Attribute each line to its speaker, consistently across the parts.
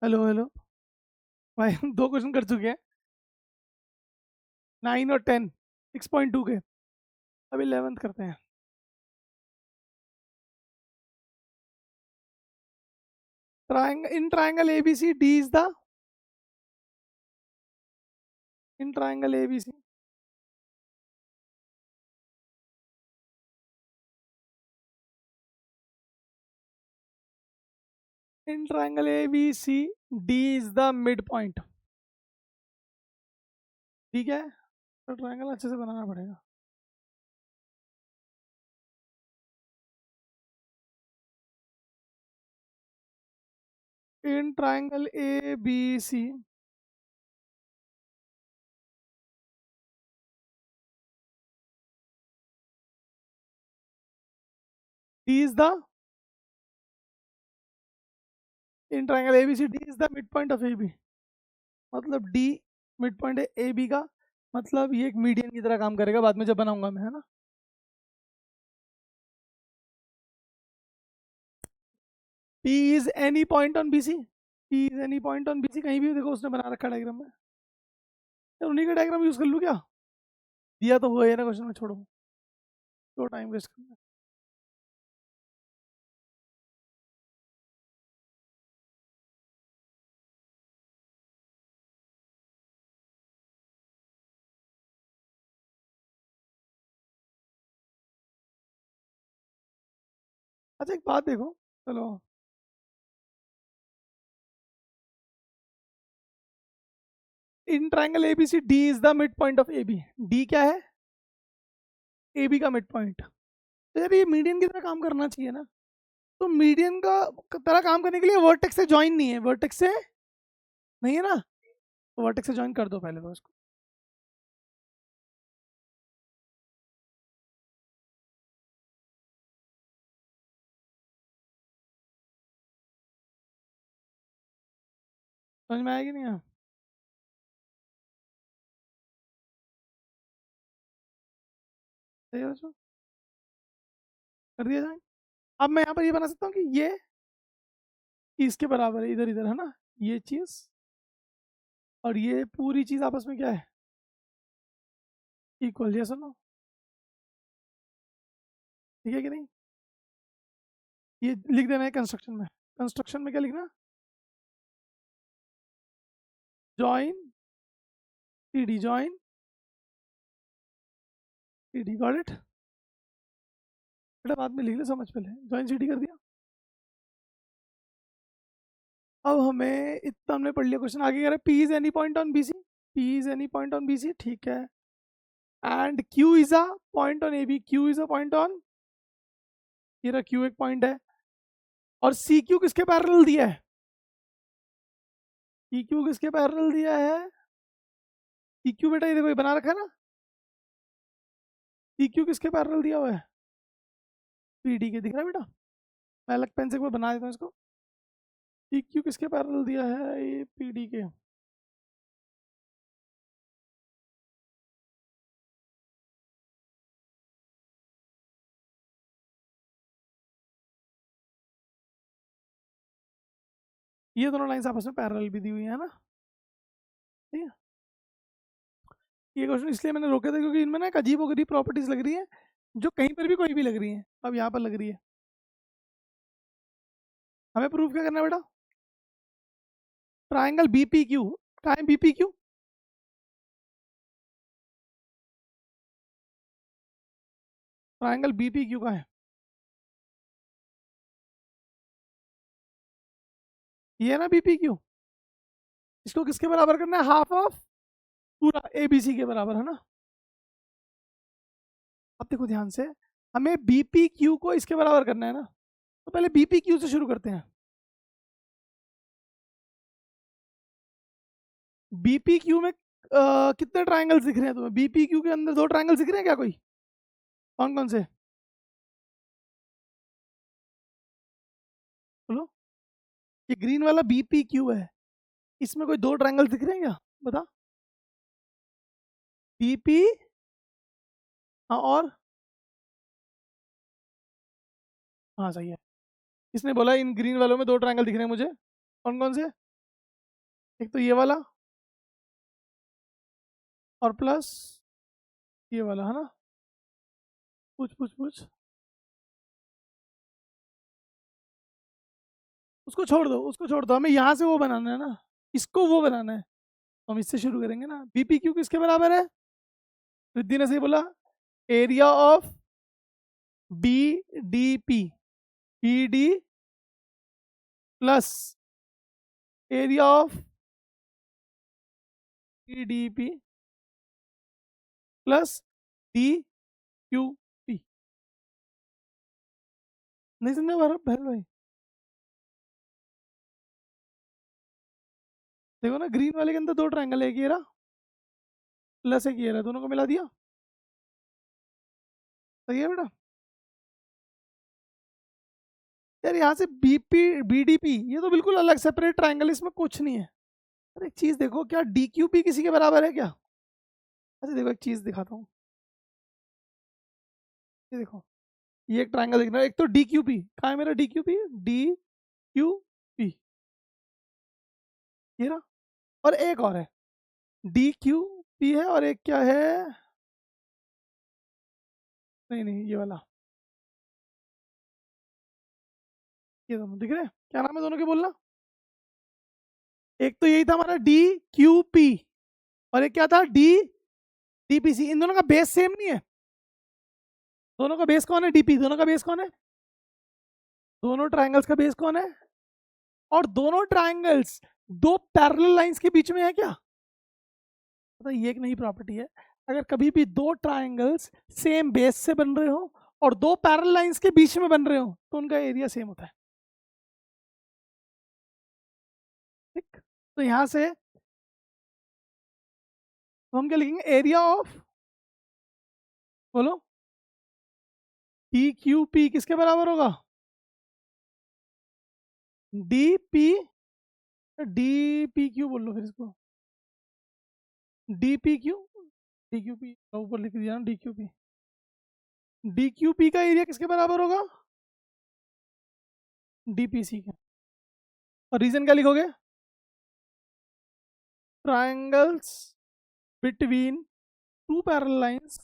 Speaker 1: Hello hello. भाई हम 2 question कर चुके हैं। 9 और 10, 6.2 के। अब 11th करते हैं। Triangle in triangle ABC D is the in triangle ABC in triangle ABC D is the mid point. ठीक है, तो ट्राइंगल अच्छे से बनाना पड़ेगा। In triangle ABC D is the in triangle ABC D is the mid point of AB। मतलब D mid point है AB का। मतलब ये एक मीडियन की तरह काम करेगा बाद में जब बनाऊंगा मैं, है ना। P is any point on BC। P is any point on BC, कहीं भी देखो उसने बना रखा डायग्राम में। यार उन्हीं का डायग्राम यूज कर लूँ क्या? दिया तो हुआ है ना क्वेश्चन में, छोड़ो। तो टाइम वेस्ट करना है। अच्छा एक बात देखो, चलो। In triangle ABC D is the mid point of AB। D क्या है? AB का मिड पॉइंट। तो यार ये मीडियन की तरह काम करना चाहिए ना। तो मीडियन का तरह काम करने के लिए वर्टेक्स से ज्वाइन नहीं है, वर्टेक्स से नहीं है ना। तो वर्टेक्स से ज्वाइन कर दो पहले तो उसको। समझ में आएगी नहीं है? सही है बच्चों, कर दिया जाए। अब मैं यहाँ पर ये बना सकता हूँ कि ये इसके बराबर है, इधर इधर है ना। ये चीज़ और ये पूरी चीज़ आपस में क्या है? इक्वल। ये सुनो, ठीक है कि नहीं? ये लिख देना है कंस्ट्रक्शन में। कंस्ट्रक्शन में क्या लिखना? Join CD, join CD, got it. बेटा बाद में लिख ले, समझ पहले जॉइन CD कर दिया। अब हमें इतना हमने पढ़ लिया। क्वेश्चन आगे कह रहा है P is any point on BC। P is any point on BC, ठीक है। And Q is a point on AB। Q is a point on, ये रहा Q एक पॉइंट है। और CQ किसके पैरेलल दिया है? PQ किसके पैरेलल दिया है? PQ बेटा ये देखो, ये बना रखा है ना। PQ किसके पैरेलल दिया हुआ है? PD के, दिख रहा है बेटा? मैं अलग पेन से एक बार बना देता हूँ इसको। PQ किसके पैरेलल दिया है? ये PD के। ये दोनों लाइंस आपस में पैरेलल भी दी हुई है ना। ठीक है। ये क्वेश्चन इसलिए मैंने रोके थे क्योंकि इनमें ना एक अजीब वगरीब प्रॉपर्टीज लग रही है, जो कहीं पर भी कोई भी लग रही है, अब यहाँ पर लग रही है। हमें प्रूफ क्या करना है बेटा? Triangle BPQ। Time BPQ। Triangle BPQ का है। ये है ना BPQ। इसको किसके बराबर करना है? हाफ ऑफ पूरा ABC के बराबर, है ना। अब देखो ध्यान से, हमें BPQ को इसके बराबर करना है ना। तो पहले BPQ से शुरू करते हैं। BPQ में कितने ट्राइंगल्स दिख रहे हैं तुम्हें? BPQ के अंदर 2 ट्राइंगल्स दिख रहे हैं क्या कोई? कौन कौन से? बोलो। ये ग्रीन वाला BPQ है, इसमें कोई 2 ट्राइंगल्स दिख रहे हैं क्या? बता। BP, हाँ और, हाँ सही है। इसने बोला इन ग्रीन वालों में 2 ट्राइंगल दिख रहे हैं मुझे। कौन कौन से? एक तो ये वाला और प्लस ये वाला, है ना? पूछ पूछ पूछ। उसको छोड़ दो, उसको छोड़ दो, हमें यहाँ से वो बनाना है ना, इसको वो बनाना है। तो हम इससे शुरू करेंगे ना। बीपी क्यू किसके बराबर है? रिद्धि ने सही बोला, area of B D P, B D plus area of B D P plus D Q P. नहीं समझे बहल भाई? देखो ना, ग्रीन वाले के अंदर दो ट्रायंगल है, एक ये रहा प्लस एक ये रहा, दोनों को मिला दिया। सही है बेटा? यार यहाँ से बीपी बीडीपी ये तो बिल्कुल अलग सेपरेट ट्रायंगल, इसमें कुछ नहीं है। अरे एक चीज देखो, क्या डी क्यू पी किसी के बराबर है क्या? अच्छा देखो, एक चीज दिखाता हूँ, ये देखो, ये एक ट्रायंगल देखना, एक तो डी क्यू पी कहाँ है मेरा? D Q P, D Q P, ये रहा। और एक और है, डी क्यू पी है, और एक क्या है? नहीं नहीं, ये वाला, ये दोनों दिख रहे हैं, क्या नाम है दोनों के बोलना? एक तो यही था हमारा डी क्यू पी, और एक क्या था? D D P C. इन दोनों का बेस सेम नहीं है? दोनों का बेस कौन है? डीपी। दोनों का बेस कौन है? दोनों ट्रायंगल्स का बेस कौन है? और दोनों ट्रायंगल्स दो पैरेलल लाइंस के बीच में है क्या? मतलब ये एक नई प्रॉपर्टी है, अगर कभी भी दो ट्रायंगल्स सेम बेस से बन रहे हो और दो पैरेलल लाइंस के बीच में बन रहे हो तो उनका एरिया सेम होता है। ठीक, तो यहां से हम क्या लिखेंगे? एरिया ऑफ, बोलो, डी क्यू पी किसके बराबर होगा? D P, D P Q बोल लो फिर इसको, D P Q, D Q P ऊपर लिख दिया ना, D Q P. D Q P का एरिया किसके बराबर होगा? डी पी सी का। और रीजन क्या लिखोगे? Triangles between two parallel lines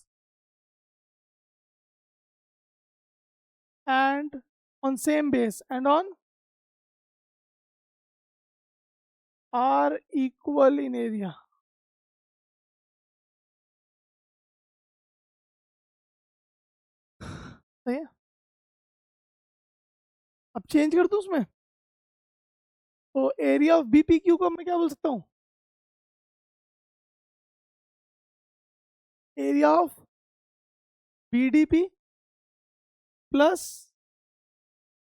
Speaker 1: and on same base and on are equal in area। सही है? अब चेंज कर दूं उसमें, तो एरिया ऑफ बीपी क्यू को मैं क्या बोल सकता हूँ? Area of BDP plus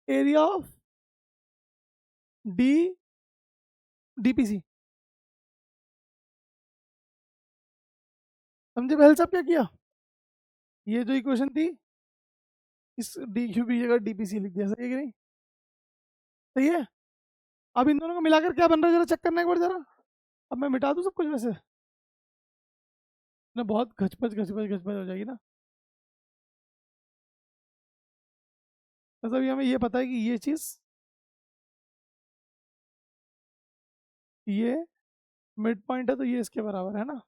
Speaker 1: area of D DPC. समझे पहले सब क्या किया? ये जो इक्वेशन थी, इस डी क्यू की जगह डीपीसी लिख दिया। सही है कि नहीं? सही है? अब इन दोनों को मिलाकर क्या बन रहा है जरा चेक करना एक बार जरा। अब मैं मिटा दूं सब कुछ वैसे ना, बहुत घचपच घचपच घचपच हो जाएगी ना। बस अभी हमें ये पता है कि ये चीज़, ये मिड पॉइंट है तो ये इसके बराबर है ना।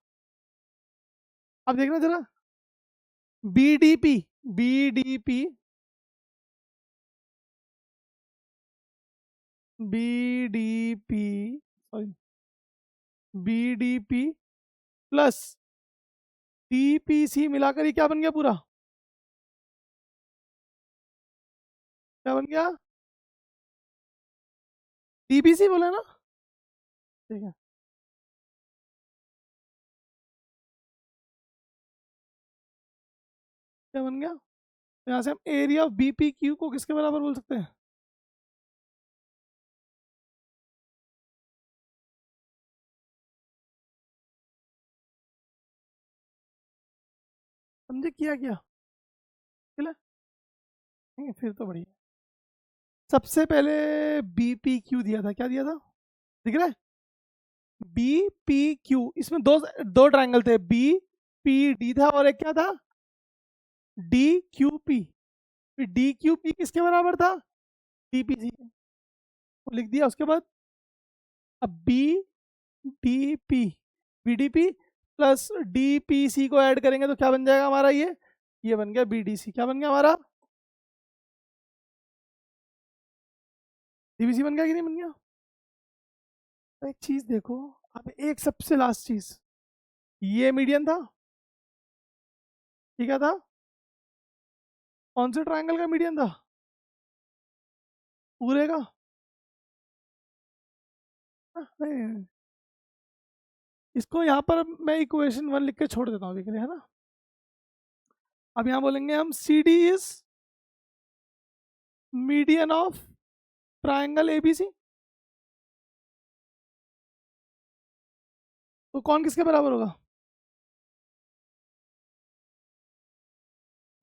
Speaker 1: अब देखना जरा, BDP, BDP, BDP, sorry, BDP plus DPC मिलाकर ये क्या बन गया पूरा? क्या बन गया? डीपीसी बोला ना? ठीक है, क्या बन गया? यहाँ से हम एरिया ऑफ बीपी क्यू को किसके बराबर बोल सकते हैं? समझे किया क्या? चला नहीं, फिर तो बढ़िया। सबसे पहले बीपी क्यू दिया था, क्या दिया था? दिख रहा है? बी पी क्यू, इसमें दो दो ट्रायंगल थे, बी पी डी था और एक क्या था? D Q P. फिर डी क्यू पी किसके बराबर था? D P C. लिख दिया। उसके बाद अब B D P, BDP plus DPC को ऐड करेंगे तो क्या बन जाएगा हमारा, ये बन गया बीडीसी। क्या बन गया हमारा, डीबीसी बन गया कि नहीं बन गया। तो एक चीज देखो, अब एक सबसे लास्ट चीज, ये मीडियन था, ठीक है था, कौन से ट्रायंगल का मीडियन था, पूरे का। नहीं नहीं, नहीं। इसको यहाँ पर मैं इक्वेशन 1 लिख के छोड़ देता हूँ अभी के लिए, है ना। अब यहाँ बोलेंगे हम C D is median of triangle ABC. तो कौन किसके बराबर होगा,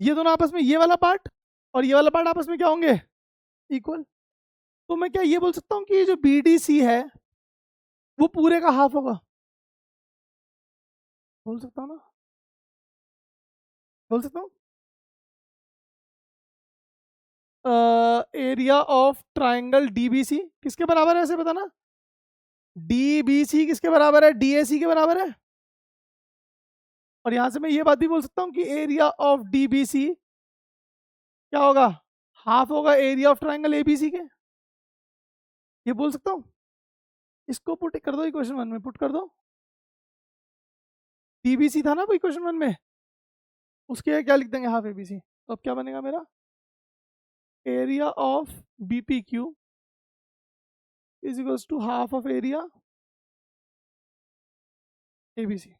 Speaker 1: ये दोनों आपस में, ये वाला पार्ट और ये वाला पार्ट आपस में क्या होंगे, इक्वल। तो मैं क्या ये बोल सकता हूँ कि ये जो बी डी सी है वो पूरे का हाफ होगा, बोल सकता हूँ ना, बोल सकता हूँ। एरिया ऑफ ट्राइंगल डीबीसी किसके बराबर है, ऐसे बताना। डीबीसी किसके बराबर है, डीएसी के बराबर है। और यहां से मैं ये बात भी बोल सकता हूँ कि एरिया ऑफ डीबीसी क्या होगा, हाफ होगा एरिया ऑफ ट्राइंगल एबीसी के, ये बोल सकता हूँ। इसको पुट कर दो इक्वेशन 1 में, पुट कर दो। डीबीसी था ना इक्वेशन 1 में, उसके क्या लिख देंगे, हाफ एबीसी। तो अब क्या बनेगा मेरा, area of BP Q is equals to half of area ABC.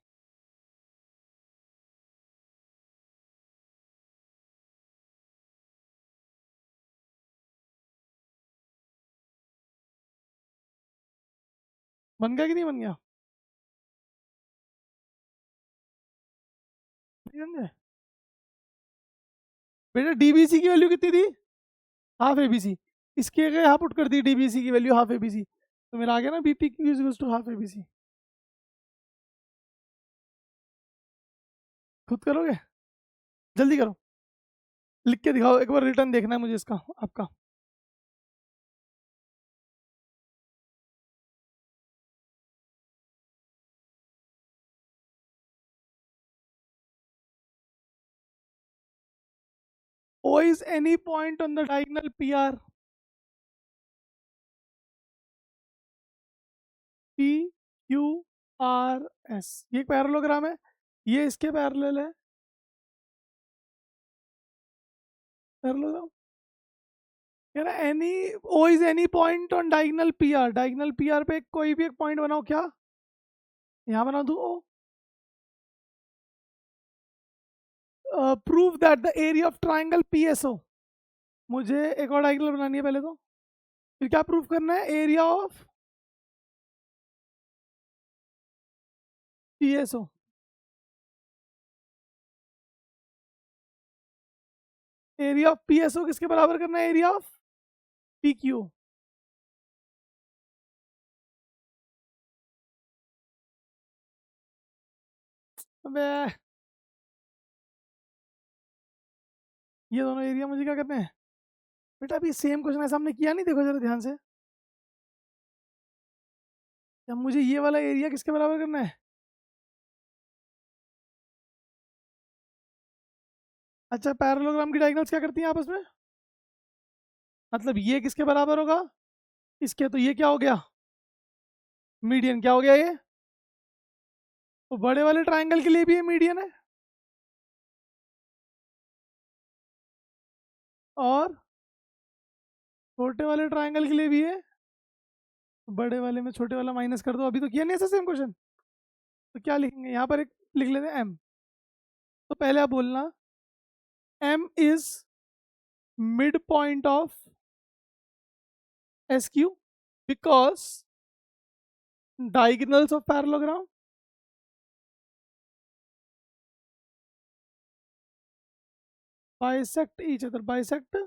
Speaker 1: बन गया कि नहीं बन गया, नहीं बन गया। बेटा डीबीसी की वैल्यू कितनी थी, हाफ एबीसी। इसके अगर यहाँ पुट कर दी डीबीसी की वैल्यू हाफ एबीसी, तो मेरा आ गया ना BP Q is equals to half ABC. खुद करोगे, जल्दी करो, लिख के दिखाओ एक बार, रिटर्न देखना है मुझे इसका आपका। O is any point on the diagonal PR P Q R S, ये एक पैरेललोग्राम है, ये इसके पैरेलल है, पैरेललोग्राम कह रहा है any, O is any point on diagonal PR, diagonal PR पे कोई भी एक पॉइंट बनाओ, क्या यहाँ बना दूँ O। Prove that the area of triangle PSO, मुझे एक और डायगोनल बनानी है पहले तो, फिर क्या प्रूव करना है, area of PSO। Area of PSO किसके बराबर करना है, एरिया ऑफ PQ। अबे ये दोनों एरिया मुझे क्या करने हैं बेटा, अभी सेम क्वेश्चन ऐसा हमने किया नहीं, देखो जरा ध्यान से। अब मुझे ये वाला एरिया किसके बराबर करना है, अच्छा पैरेललोग्राम की डायगोनल्स क्या करती हैं आपस में, मतलब ये किसके बराबर होगा, इसके, तो ये क्या हो गया, मीडियन क्या हो गया ये, तो बड़े वाले ट्राइंगल के लिए भी ये मीडियन है, और छोटे वाले ट्राइंगल के लिए भी है। बड़े वाले में छोटे वाला माइनस कर दो, अभी तो किया नहीं ऐसा सेम क्वेश्चन। तो क्या लिखेंगे यहाँ पर, एक लिख लेते हैं एम। तो पहले आप बोलना M is mid point of S Q because diagonals of parallelogram bisect each other, bisect.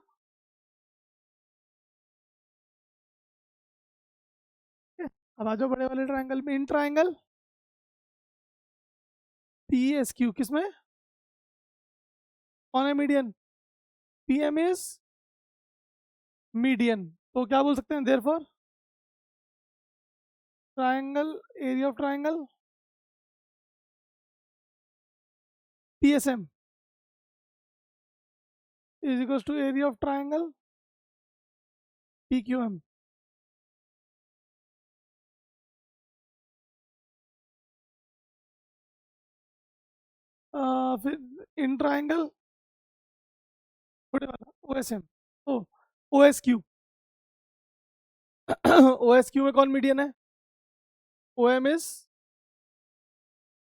Speaker 1: अब आ जाओ बड़े वाले ट्राइंगल में, in triangle P S Q किसमें, कौन है median, P M is median. तो क्या बोल सकते हैं, therefore triangle, area of triangle, PSM is equal to area of triangle PQM. फिर इन ट्राइंगल बड़े वाला ओएसएम, ओ ओएसक्यू। ओएसक्यू में कौन मीडियन है? OM is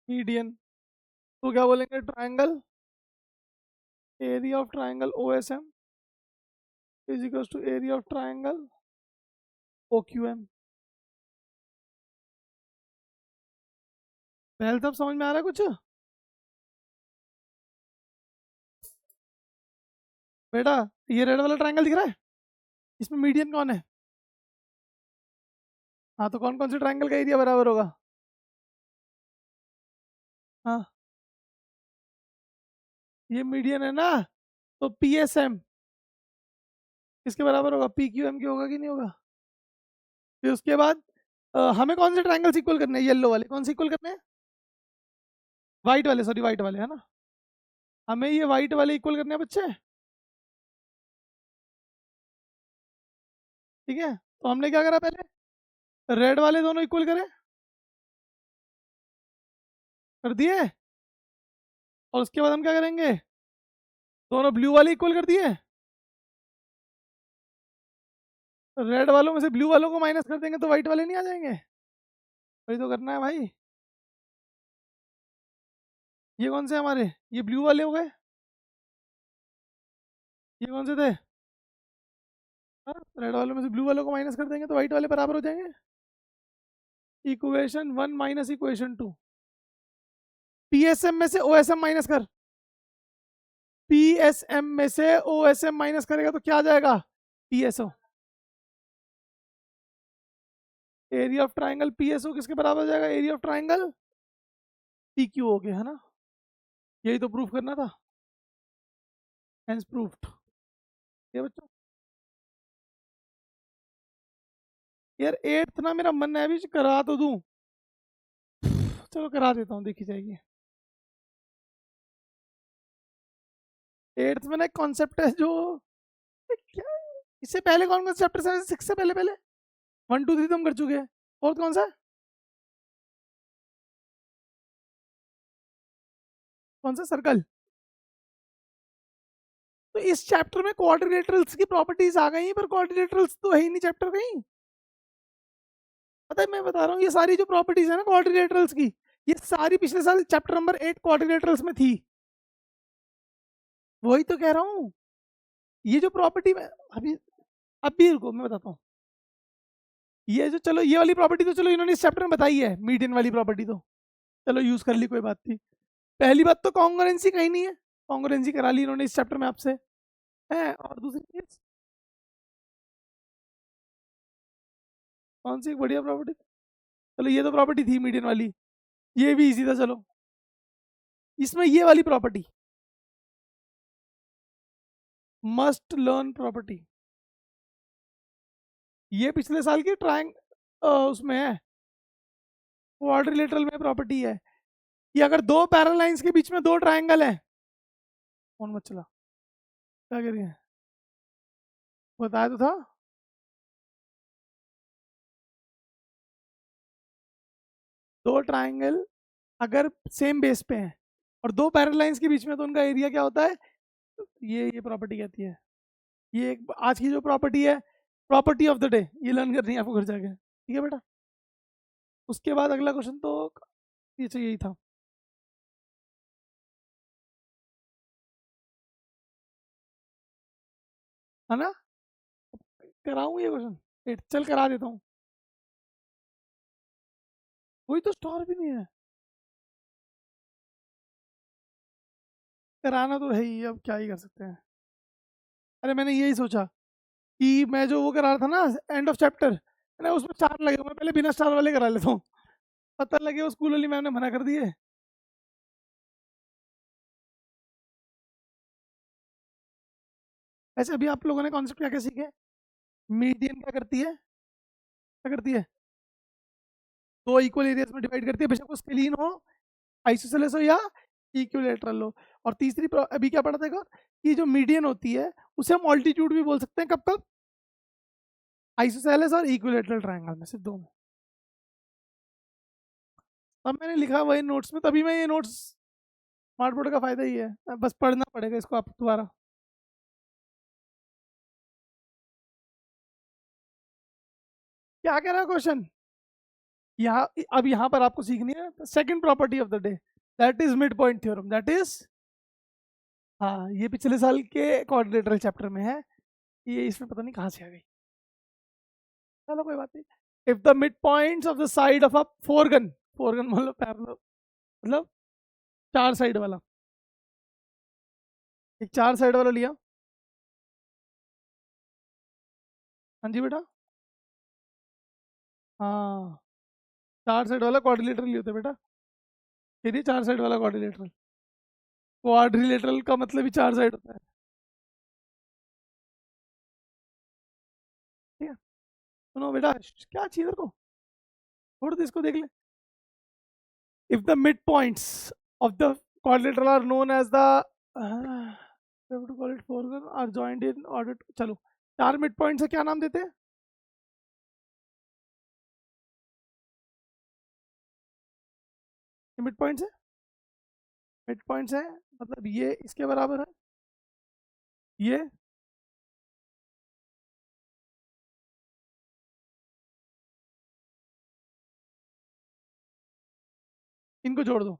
Speaker 1: median. तो क्या बोलेंगे? Triangle, area of triangle OSM is equal to area of triangle OQM. पहले तब समझ में आ रहा है कुछ? बेटा ये रेड वाला ट्राइंगल दिख रहा है, इसमें मीडियन कौन है? हाँ, तो कौन कौन से ट्राइंगल का एरिया बराबर होगा? हाँ, ये मीडियन है ना, तो पी एस एम किसके बराबर होगा? पी क्यू एम के होगा कि नहीं होगा? फिर उसके बाद हमें कौन से ट्राइंगल्स इक्वल करने हैं? येलो वाले कौन से इक्वल करने हैं? वाइट वाले, सॉरी वाइट वाले, है ना? हमें ये वाइट वाले इक्वल करने हैं बच्चे, ठीक है? तो हमने क्या करा? पहले रेड वाले दोनों इक्वल करे, कर दिए। और उसके बाद हम क्या करेंगे? दोनों ब्लू वाले इक्वल कर दिए। रेड वालों में से ब्लू वालों को माइनस कर देंगे तो व्हाइट वाले नहीं आ जाएंगे? वही तो करना है भाई। ये कौन से हमारे? ये ब्लू वाले हो गए। ये कौन से थे? हाँ, रेड वालों में से ब्लू वालों को माइनस कर देंगे तो व्हाइट वाले बराबर हो जाएंगे। Equation 1 minus equation 2। पीएसएम में से ओएसएम माइनस कर। पीएसएम में से ओएसएम माइनस करेगा तो क्या आ जाएगा? PSO. Area of triangle PSO किसके बराबर हो जाएगा? एरिया ऑफ ट्राइंगल पीक्यू हो गया, है ना? यही तो प्रूफ करना था, हेंस प्रूफ्ड। ये बच्चों, यार एट्थ ना मेरा मन है अभी करा तो दूं। चलो करा देता हूँ, देखी जाएगी। एट्थ में ना एक कॉन्सेप्ट है जो, क्या, इससे पहले कौन कौन से चैप्टर है? सिक्स से पहले पहले 1 2 3 तो हम कर चुके हैं। फोर्थ कौन सा है? कौन सा? सर्कल। तो इस चैप्टर में क्वाड्रिलेटरल्स की प्रॉपर्टीज आ गई हैं, पर क्वाड्रिलेटरल्स तो है ही नहीं चैप्टर कहीं। पता है, मैं बता रहा हूँ, ये सारी जो प्रॉपर्टीज है ना क्वाड्रिलेटरल्स की, ये सारी पिछले साल चैप्टर नंबर 8 क्वाड्रिलेटरल्स में थी। वही तो कह रहा हूँ, ये जो प्रॉपर्टी में अभी रुको मैं बताता हूँ। ये जो, चलो ये वाली प्रॉपर्टी तो चलो इन्होंने इस चैप्टर में बताई है, मीडियन वाली प्रॉपर्टी तो चलो यूज कर ली, कोई बात नहीं। पहली बात तो कॉन्ग्रुएंसी कहीं नहीं है, कॉन्ग्रुएंसी करा ली इन्होंने इस चैप्टर में आपसे, है। और दूसरी चीज कौन सी बढ़िया प्रॉपर्टी? चलो ये तो प्रॉपर्टी थी मीडियन वाली, ये भी इजी था। चलो इसमें ये वाली प्रॉपर्टी, मस्ट लर्न प्रॉपर्टी, ये पिछले साल की ट्राइंग उसमें है, क्वाड्रिलेटरल में प्रॉपर्टी है कि अगर दो पैरेलल लाइंस के बीच में दो ट्राइंगल है। कौन मत चला, क्या कह रही है? बताया तो था। दो ट्राइंगल अगर सेम बेस पे हैं और दो पैरेलल लाइंस के बीच में, तो उनका एरिया क्या होता है? ये प्रॉपर्टी कहती है। ये एक आज की जो प्रॉपर्टी है, प्रॉपर्टी ऑफ द डे, ये लर्न करनी है आपको घर जाके, ठीक है बेटा? उसके बाद अगला क्वेश्चन तो ये चाहिए ही था, है ना? कराऊं ये क्वेश्चन? चल करा देता हूँ। कोई तो स्टार भी नहीं है, कराना तो है ही, अब क्या ही कर सकते हैं। अरे मैंने यही सोचा कि मैं जो वो करा रहा था ना एंड ऑफ चैप्टर, मैंने उसमें स्टार लगे, मैं पहले बिना स्टार वाले करा लेता हूँ। पता लगे वो स्कूल वाली मैम ने मना कर दिए। ऐसे अभी आप लोगों ने कॉन्सेप्ट क्या क्या सीखे? मीडियन क्या करती है? क्या करती है? दो इक्वल एरियाज में डिवाइड करती है, बेशक वो स्केलीन हो, आइसोसेलेस हो या इक्विलेटरल हो। और तीसरी अभी क्या पढ़ा था कि जो मीडियन होती है उसे हम ऑल्टीट्यूड भी बोल सकते हैं, कब कब, आइसोसेलेस और इक्विलेटरल ट्रायंगल में से दो में। अब मैंने लिखा वही नोट्स में, तभी मैं ये नोट्स, स्मार्ट बोर्ड का फायदा ही है, बस पढ़ना पड़ेगा इसको आप दोबारा। क्या कह रहा है क्वेश्चन, यहाँ अब यहाँ पर आपको सीखनी है second property of the day, that is mid point theorem, that is, हाँ ये पिछले साल के क्वाड्रिलेटरल चैप्टर में है, ये इसमें पता नहीं कहाँ से आ गई, चलो कोई बात नहीं। If the mid points of the side of a फोरगन, फोरगन मतलब पैरेलल, मतलब चार साइड वाला, एक चार साइड वाला लिया, हाँ जी बेटा, हाँ चार साइड वाला क्वाड्रिलेटरल ही होता है बेटा, फिर ये चार साइड वाला क्वाड्रिलेटरल, क्वाड्रिलेटरल का मतलब ही चार साइड होता है, ठीक है। सुनो बेटा, क्या चाहिए तेरे को, छोड़ दे इसको, देख ले। If the mid points of the quadrilateral are known as the we have to call it foregon are joined in order to, चलो चार मिड पॉइंट से क्या नाम देते हैं, मिड पॉइंट्स है, मिड पॉइंट्स है, मतलब ये इसके बराबर है, ये इनको जोड़ दो,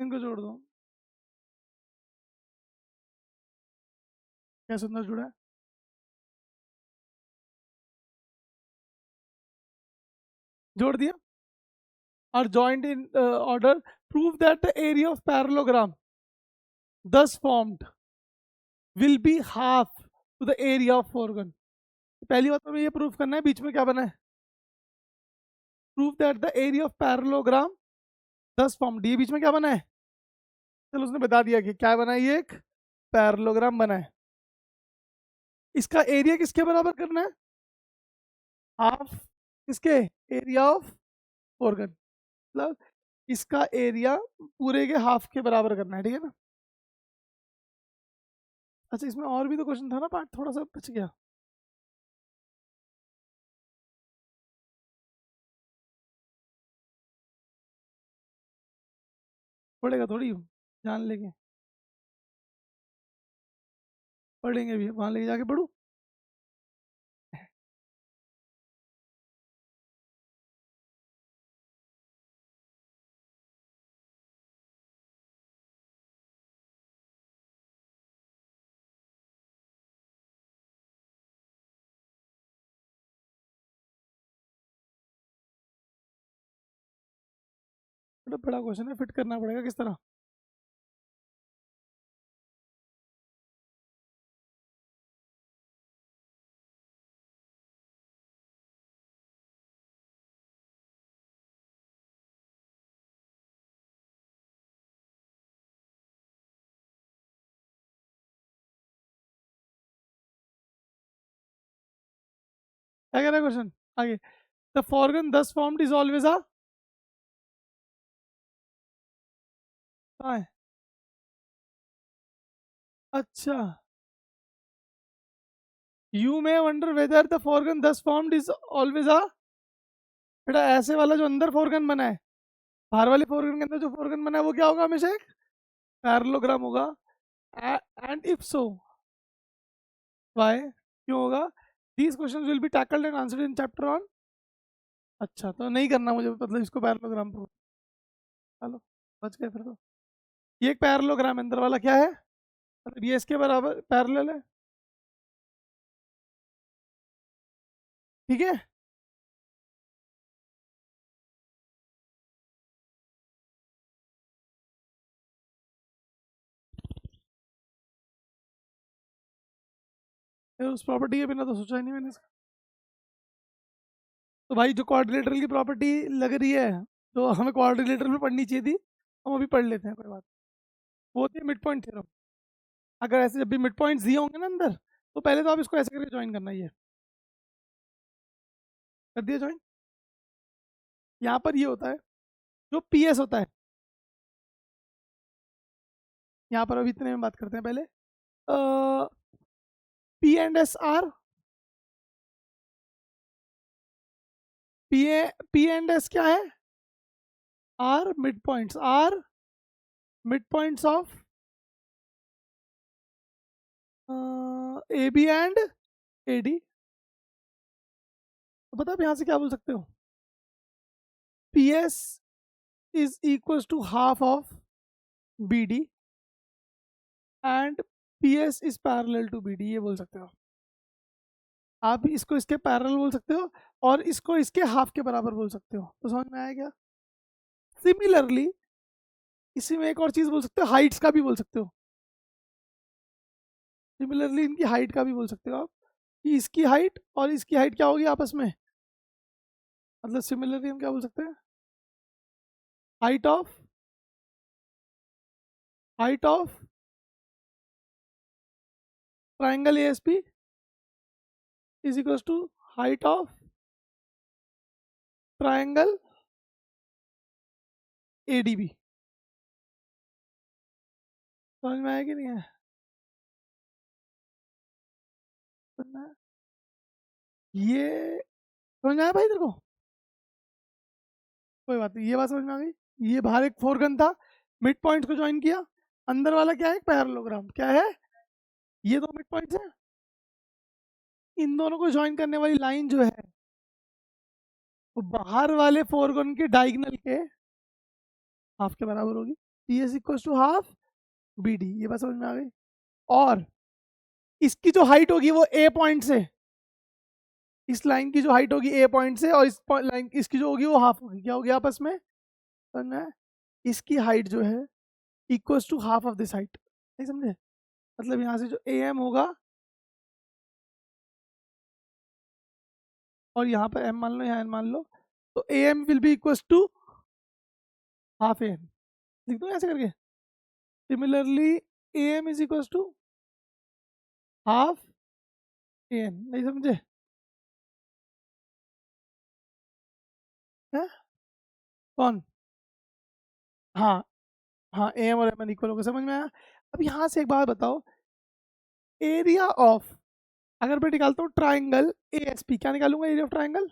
Speaker 1: इनको जोड़ दो, क्या सुंदर जुड़ा है, जोड़ दिया, are joined in order, prove that the area of parallelogram thus formed will be half to the area of foregon। पहली बात तो हमें ये प्रूफ करना है बीच में क्या बना है, proof that the area of parallelogram दस फॉर्म, डी बीच में क्या बना है, चलो उसने बता दिया कि क्या बना है, ये एक पैरेललोग्राम बना है, इसका एरिया किसके बराबर करना है, हाफ किसके, एरिया ऑफ फोरगन, मतलब इसका एरिया पूरे के हाफ के बराबर करना है, ठीक है ना। अच्छा इसमें और भी तो क्वेश्चन था ना, पार्ट थोड़ा सा बच गया, पढ़ेगा थोड़ी, जान लेंगे, पढ़ेंगे भी, वहां लेके जाके पढ़ू, बड़ा बड़ा क्वेश्चन है, फिट करना पड़ेगा किस तरह, क्या कह रहा है क्वेश्चन आगे, द फॉरगन thus formed is always a, कहाँ है, अच्छा, you may wonder whether the फॉरगन thus formed is always a, बेटा ऐसे वाला जो अंदर फोरगन बना है, बाहर वाले फोरगन के अंदर जो फोरगन बना है वो क्या होगा, हमेशा एक पैरेललोग्राम होगा, एंड इफ सो वाई, क्यों होगा, these questions will be tackled and answered in chapter on, अच्छा तो नहीं करना मुझे, मतलब इसको पैरेललोग्राम प्रूव, चलो बच गए फिर तो, ये एक पैरेललोग्राम अंदर वाला क्या है, मतलब ये इसके बराबर पैरेलल है, ठीक है। उस प्रॉपर्टी के बिना तो सोचा ही नहीं मैंने इसका। तो भाई जो क्वाड्रिलेटरल की प्रॉपर्टी लग रही है, तो हमें क्वाड्रिलेटरल में पढ़नी चाहिए थी, हम अभी पढ़ लेते हैं, कोई बात। वो होती है मिड पॉइंट थ्योरम। अगर ऐसे जब भी मिड पॉइंट्स दिए होंगे ना अंदर, तो पहले तो आप इसको ऐसे करके ज्वाइन करना, ये कर दिया ज्वाइन। यहाँ पर ये होता है जो पी एस होता है, यहाँ पर अभी इतने में बात करते हैं पहले। P and S R, P and S क्या है? Are mid points, are mid points of A B and A D. तो पता आप यहाँ से क्या बोल सकते हो? P S is equal to half of B D and P S is parallel to B D, ये बोल सकते हो आप। इसको इसके पैरेलल बोल सकते हो, और इसको इसके हाफ के बराबर बोल सकते हो। तो समझ में आया क्या? सिमिलरली इसी में एक और चीज बोल सकते हो, हाइट्स का भी बोल सकते हो। सिमिलरली इनकी हाइट का भी बोल सकते हो आप, कि इसकी हाइट और इसकी हाइट क्या होगी आपस में। मतलब सिमिलरली हम क्या बोल सकते हैं? Height of triangle A S P is equal to height of triangle A D B. समझ में आया कि नहीं है? समझ में आया? ये समझ में आया भाई तेरे को? कोई बात नहीं, ये बात समझ में आ गई। ये बाहर एक फोरगन था, मिड पॉइंट को ज्वाइन किया। अंदर वाला क्या है? पैरेललोग्राम। क्या है? ये दो मिड पॉइंट्स है, इन दोनों को ज्वाइन करने वाली लाइन जो है, वो बाहर वाले फोरगन के डायगोनल के हाफ के बराबर होगी। P S equal to half B D, ये बात समझ में आ गई। और इसकी जो हाइट होगी वो ए पॉइंट से, इस लाइन की जो हाइट होगी ए पॉइंट से, और इस लाइन इसकी जो होगी वो हाफ होगी। क्या होगी आपस में? समझ में आया? इसकी हाइट जो है equal to half of this height. नहीं समझे? मतलब यहाँ से जो ए एम होगा, और यहाँ पर एम मान लो, यहाँ एन मान लो, तो A M will be equal to half A N. लिख दो ऐसे करके। Similarly A M is equal to half A N. नहीं समझे? है? कौन? हाँ, हाँ, ए एम और एम एन इक्वल होगा। समझ में आया? अब यहाँ से एक बात बताओ, एरिया ऑफ, अगर मैं निकालता हूँ ट्राइंगल ए एस पी, क्या निकालूंगा? एरिया ऑफ ट्राइंगल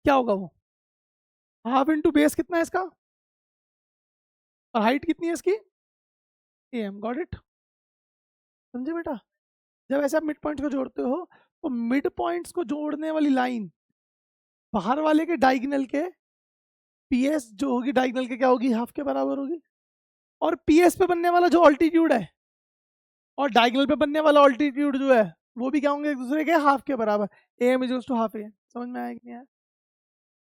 Speaker 1: क्या होगा वो? हाफ इंटू बेस कितना है इसका, और हाइट कितनी है इसकी? A M. Got it? समझे बेटा? जब ऐसे आप मिड पॉइंट्स को जोड़ते हो, तो मिड पॉइंट्स को जोड़ने वाली लाइन बाहर वाले के डायगोनल के पी एस जो होगी, डायगोनल के क्या होगी? हाफ के बराबर होगी। और पी एस पे बनने वाला जो ऑल्टीट्यूड है, और डायगोनल पे बनने वाला ऑल्टीट्यूड जो है, वो भी क्या होंगे? एक दूसरे के हाफ के बराबर। A M is to half A M. समझ में आया कि नहीं आया?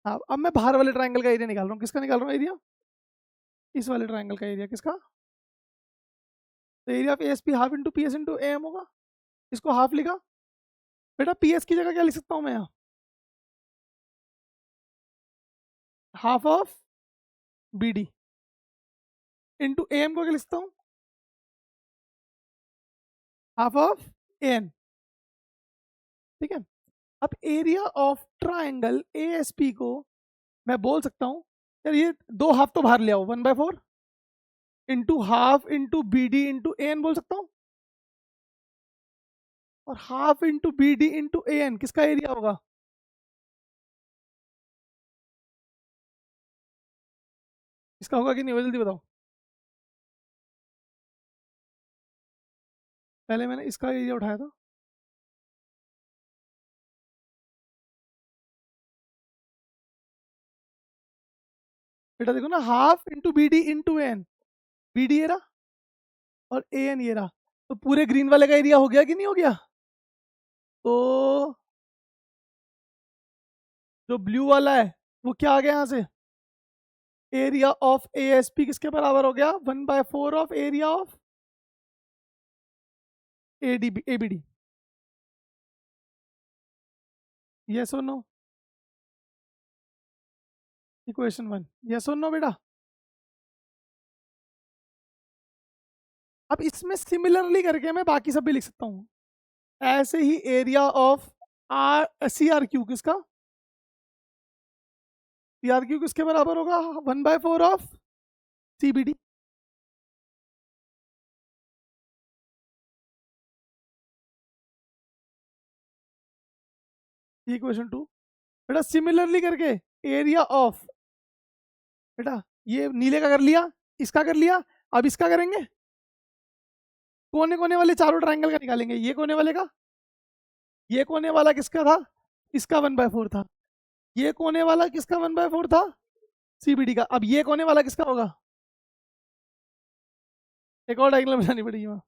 Speaker 1: हाँ, अब मैं बाहर वाले ट्राइंगल का एरिया निकाल रहा हूँ। किसका निकाल रहा हूँ एरिया? इस वाले ट्राइंगल का एरिया। किसका? तो area of A S P half into P S into A M होगा। इसको हाफ लिखा। बेटा पी एस की जगह क्या लिख सकता हूँ मैं यहाँ? Half of B D into A M को क्या लिख सकता हूँ? Half of A N. ठीक है? अब area of triangle A S P को मैं बोल सकता हूँ, यार ये दो हाफ तो बाहर ले आओ, 1/4 into half into B D into A N बोल सकता हूँ। और half into B D into A N किसका एरिया होगा? इसका होगा कि नहीं होगा? जल्दी बताओ। पहले मैंने इसका एरिया उठाया था। बेटा देखो ना, half into B D into N, B D ये रहा और ए एन ये रहा। तो पूरे ग्रीन वाले का एरिया हो गया कि नहीं हो गया? तो जो ब्लू वाला है वो क्या आ गया यहाँ से? Area of A S P किसके बराबर हो गया? 1/4 of area of A D B, A B D. Yes और नो? इक्वेशन 1 यस और नो बेटा? अब इसमें सिमिलरली करके मैं बाकी सब भी लिख सकता हूँ। ऐसे ही एरिया ऑफ CRQ किसका? CRQ किसके बराबर होगा? 1/4 ऑफ CBD। ये क्वेश्चन 2 बेटा। सिमिलरली करके एरिया ऑफ, बेटा ये नीले का कर लिया, इसका कर लिया, अब इसका करेंगे। कोने कोने वाले चारों ट्रायंगल का निकालेंगे। ये कोने वाले का, ये कोने वाला किसका था? इसका 1/4 था। ये कोने वाला किसका 1/4 था? CBD का। अब ये कोने वाला किसका होगा? एक और डायगोनल बनानी पड़ेगी वहाँ।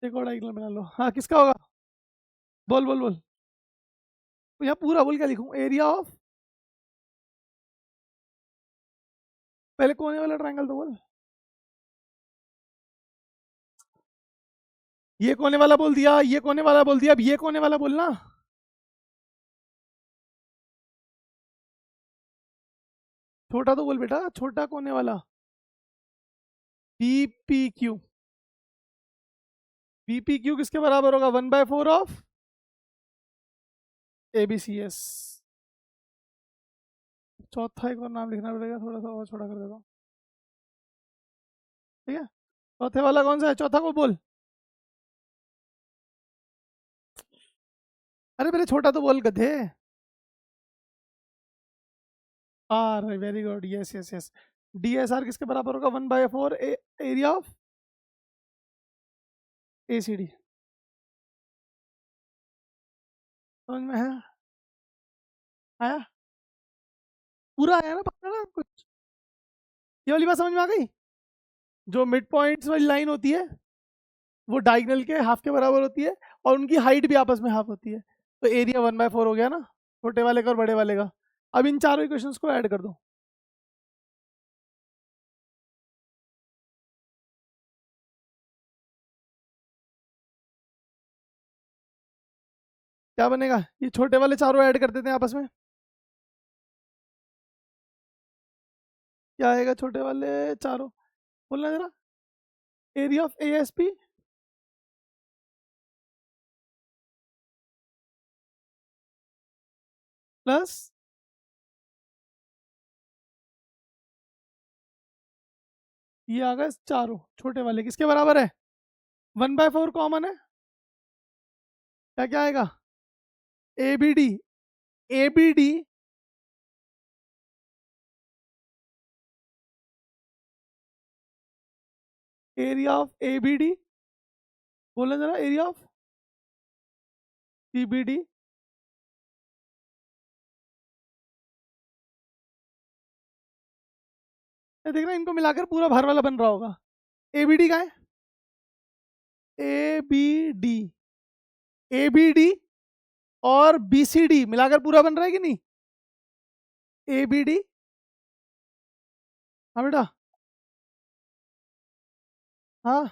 Speaker 1: एक और डायगोनल बना लो। हाँ किसका होगा? बोल बोल बोल। तो यहाँ पूरा बोल क्या लिखूँ? एरिया ऑफ, पहले कोने वाला ट्रायंगल तो बोल। ये कोने वाला बोल दिया, ये कोने वाला बोल दिया, अब ये कोने वाला बोलना। छोटा तो बोल बेटा, छोटा कोने वाला। BPQ। BPQ किसके बराबर होगा? 1/4 ऑफ ABCS। चौथा एक और नाम लिखना पड़ेगा, थोड़ा सा और छोटा कर देता हूँ। ठीक है, चौथे वाला कौन सा है? चौथा को बोल। अरे पहले छोटा तो बोल गधे। R, very good, yes yes yes. DSR किसके बराबर होगा? 1/4 एरिया ऑफ ACD। समझ में है? आया? पूरा आया ना? पक्का ना कुछ? ये वाली बात समझ में आ गई? जो मिड पॉइंट्स वाली लाइन होती है वो डायगोनल के हाफ के बराबर होती है और उनकी हाइट भी आपस में हाफ होती है। तो एरिया 1/4 हो गया ना, छोटे वाले का और बड़े वाले का। अब इन चारों इक्वेशंस को ऐड कर दो। क्या बनेगा? ये छोटे वाले चारों ऐड कर देते हैं आपस में। क्या आएगा छोटे वाले चारों? बोलना जरा। एरिया ऑफ ASP प्लस ये आ गए चारों छोटे वाले किसके बराबर है? 1/4 कॉमन है। क्या क्या आएगा? ABD। ABD area of ABD। बोलना जरा। एरिया ऑफ CBD देख रहा, इनको मिलाकर पूरा भर वाला बन रहा होगा। ABD का है? ABD, ABD और BCD मिलाकर पूरा बन रहा है कि नहीं? ABD, हाँ बेटा, हाँ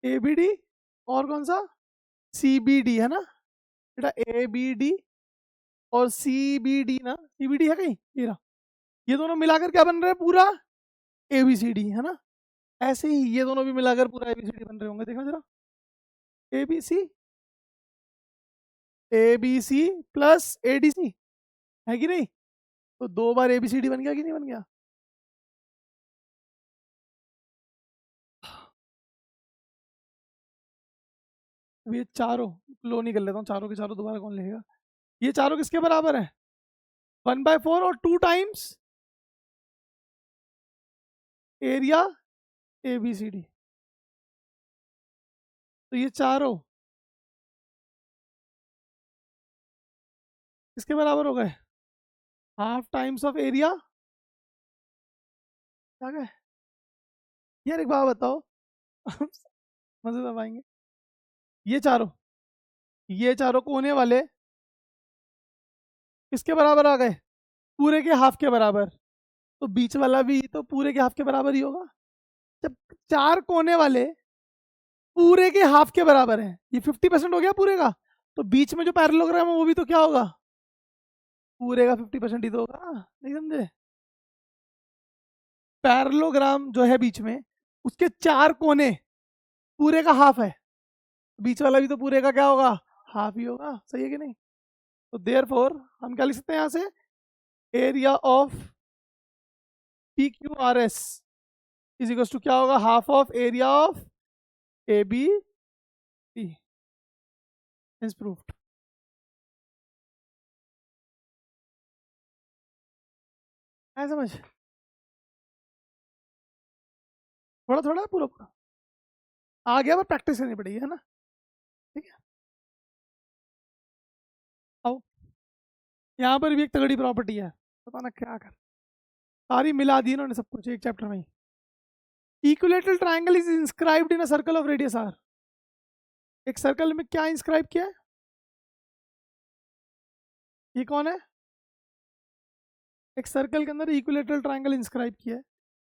Speaker 1: ABD और कौन सा? CBD है ना बेटा? ABD और CBD ना, CBD है कहीं? ये दोनों मिलाकर क्या बन रहा है? पूरा ABCD है ना? ऐसे ही ये दोनों भी मिलाकर पूरा ABCD बन रहे होंगे। देखो जरा। ABC प्लस ADC है कि नहीं? तो 2 बार ABCD बन गया कि नहीं बन गया? ये चारों लो नहीं कर लेता हूँ, चारों के चारों दोबारा कौन लेगा? ये चारों किसके बराबर है? 1/4 और 2 टाइम्स एरिया ABCD। तो ये चारों किसके बराबर हो गए? Half times of area. क्या गए यार? एक बात बताओ। मजे तो आएंगे। ये चारों कोने वाले किसके बराबर आ गए? पूरे के हाफ के बराबर। तो बीच वाला भी तो पूरे के हाफ के बराबर ही होगा। जब चार कोने वाले पूरे के हाफ के बराबर है, ये 50% हो गया पूरे का। तो बीच में जो पैरेललोग्राम है वो भी तो क्या होगा, पूरे का 50% ही तो होगा, नहीं समझे? पैरेललोग्राम जो है बीच में, उसके 4 कोने पूरे का हाफ है, बीच वाला भी तो पूरे का क्या होगा, हाफ ही होगा, सही है कि नहीं? तो देयरफॉर हम क्या लिख सकते हैं यहाँ से, area of P Q R S is equal to क्या होगा, half of area of A B C, is proved. है समझ? थोड़ा थोड़ा, पूरा पूरा आ गया, पर प्रैक्टिस करनी पड़ेगी, है ना? ठीक है, आओ। यहाँ पर भी एक तगड़ी प्रॉपर्टी है, बताना क्या कर, सारी मिला दी इन्होंने सब कुछ एक चैप्टर में ही। Equilateral triangle is inscribed in a circle of radius R. एक सर्कल में क्या इंस्क्राइब किया है, ये कौन है? एक सर्कल के अंदर इक्विलेटरल ट्राइंगल इंस्क्राइब किया है,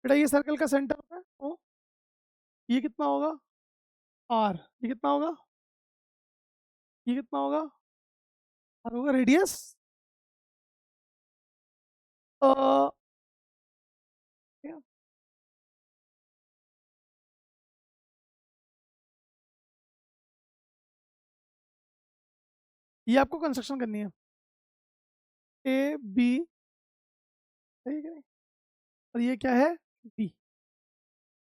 Speaker 1: बेटा ये सर्कल का सेंटर है ओ, ये कितना होगा, आर, ये कितना होगा, ये कितना होगा, आर होगा रेडियस, ये आपको कंस्ट्रक्शन करनी है, ए बी, सही है कि नहीं? और ये क्या है, बी।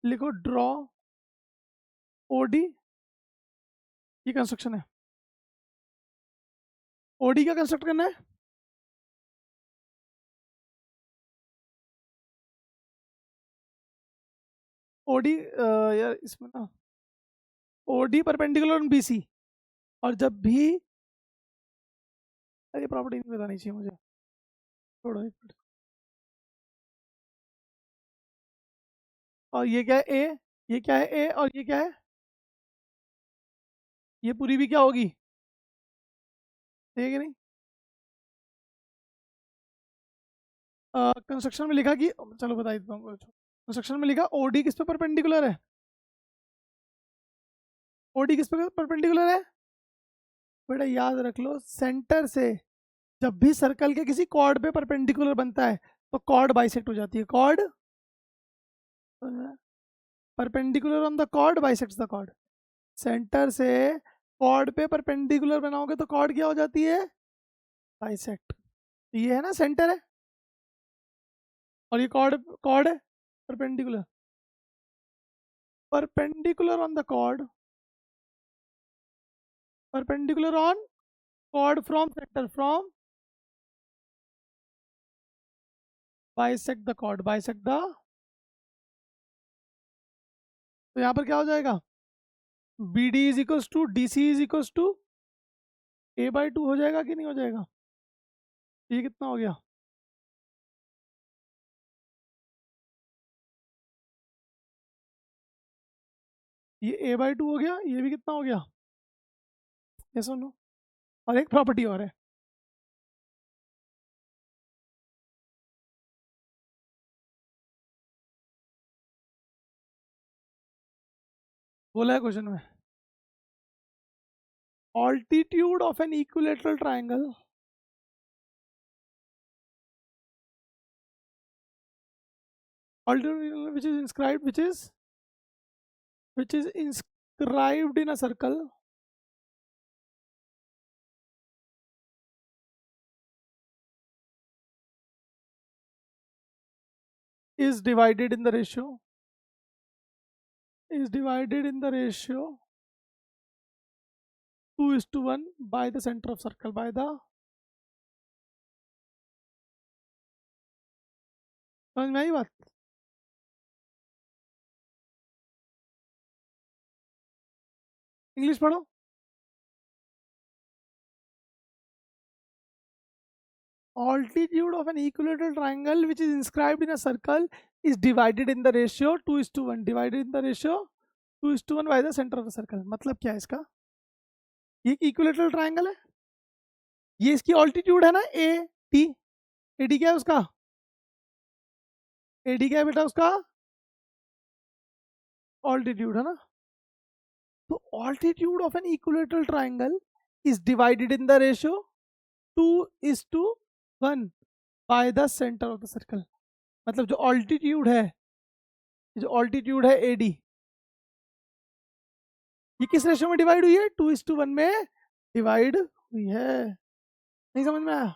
Speaker 1: लिखो ड्रॉ ओ डी, ये कंस्ट्रक्शन है, ओ डी क्या कंस्ट्रक्ट करना है, ओ डी, यार इसमें ना O D perpendicular on B C, और जब भी, ये प्रॉपर्टी नहीं बतानी चाहिए मुझे, छोड़ो एक मिनट। और ये क्या है ए, ये क्या है ए, और ये क्या है, ये पूरी भी क्या होगी, ठीक है नहीं? कंस्ट्रक्शन में लिखा कि, चलो बता देता हूँ, कंस्ट्रक्शन में लिखा ओडी किस पे परपेंडिकुलर है, ओडी किस पे परपेंडिकुलर है, बेटा याद रख लो, सेंटर से जब भी सर्कल के किसी कॉर्ड पे परपेंडिकुलर बनता है तो कॉर्ड बाइसेक्ट हो जाती है, chord perpendicular on the chord bisects the chord, centre से कॉर्ड पे परपेंडिकुलर बनाओगे तो कॉर्ड क्या हो जाती है, बाइसेक्ट। ये है ना सेंटर है, और ये कॉर्ड, कॉर्ड है perpendicular, perpendicular on the chord, perpendicular on chord from centre, from bisect the chord, bisect the, तो यहाँ पर क्या हो जाएगा, B D is equals to D C is equals to A by two हो जाएगा कि नहीं हो जाएगा, ये कितना हो गया, ये ए बाई टू हो गया, ये भी कितना हो गया, ये सुनो, और एक प्रॉपर्टी और है, बोला है क्वेश्चन में, altitude of an equilateral triangle altitude which is inscribed, which is inscribed in a circle is divided in the ratio, is divided in the ratio 2:1 by the center of circle, by the, समझ में आई बात? English पढ़ो, altitude of an equilateral triangle which is inscribed in a circle is divided in the ratio 2:1, divided in the ratio 2:1 by the center of the circle। मतलब क्या है इसका, ये एक इक्विलेटरल ट्राइंगल है, ये इसकी ऑल्टीट्यूड है ना ए टी, ए डी क्या है उसका, ए डी क्या है बेटा उसका, ऑल्टीट्यूड है ना, तो altitude of an equilateral triangle is divided in the ratio 2:1 by the centre of the circle. मतलब जो ऑल्टीट्यूड है AD, ये किस रेशियो में डिवाइड हुई है? 2:1 में डिवाइड हुई है। नहीं समझ में आया?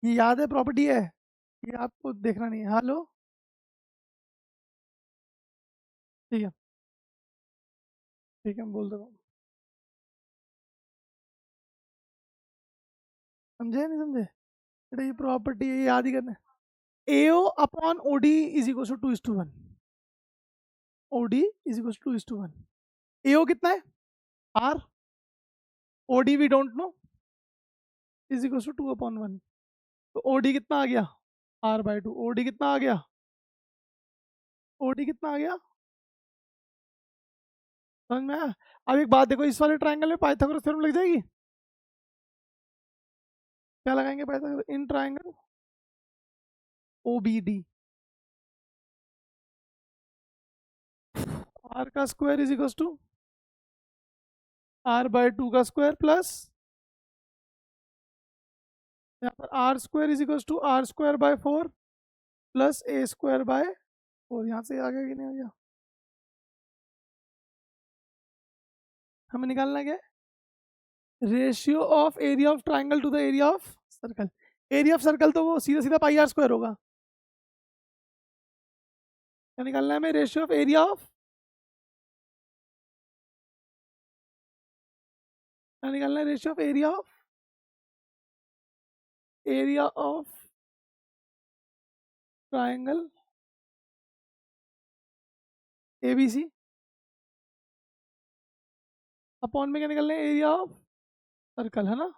Speaker 1: ये याद है, प्रॉपर्टी है, ये आपको देखना नहीं है। हेलो, ठीक है ठीक है, मैं बोल देता हूँ। समझे नहीं समझे? बेटा ये प्रॉपर्टी है, ये याद ही करना है। AO upon OD is equal to 2:1। OD is equal to 2:1। AO कितना है? R। OD we don't know, is equal to 2/1। तो OD कितना आ गया? R/2। OD कितना आ गया? OD कितना आ गया? समझ में आया? अब एक बात देखो, इस वाले ट्रायंगल में पाइथागोरस थ्योरम लग जाएगी। क्या लगाएंगे Pythagoras in triangle OBD? R का square is equal to R/2 का स्क्वायर प्लस यहाँ पर R² is equal to R²/4 plus A²/4। यहाँ से आ गया कि नहीं आ गया? हमें निकालना क्या है? Ratio of area of triangle to the area of circle. Area of circle तो वो सीधा सीधा πr² होगा। क्या निकालना है हमें? रेशियो ऑफ एरिया ऑफ, क्या निकालना है? Ratio of area of triangle ABC upon में क्या निकालना है? एरिया ऑफ सर्कल, है ना?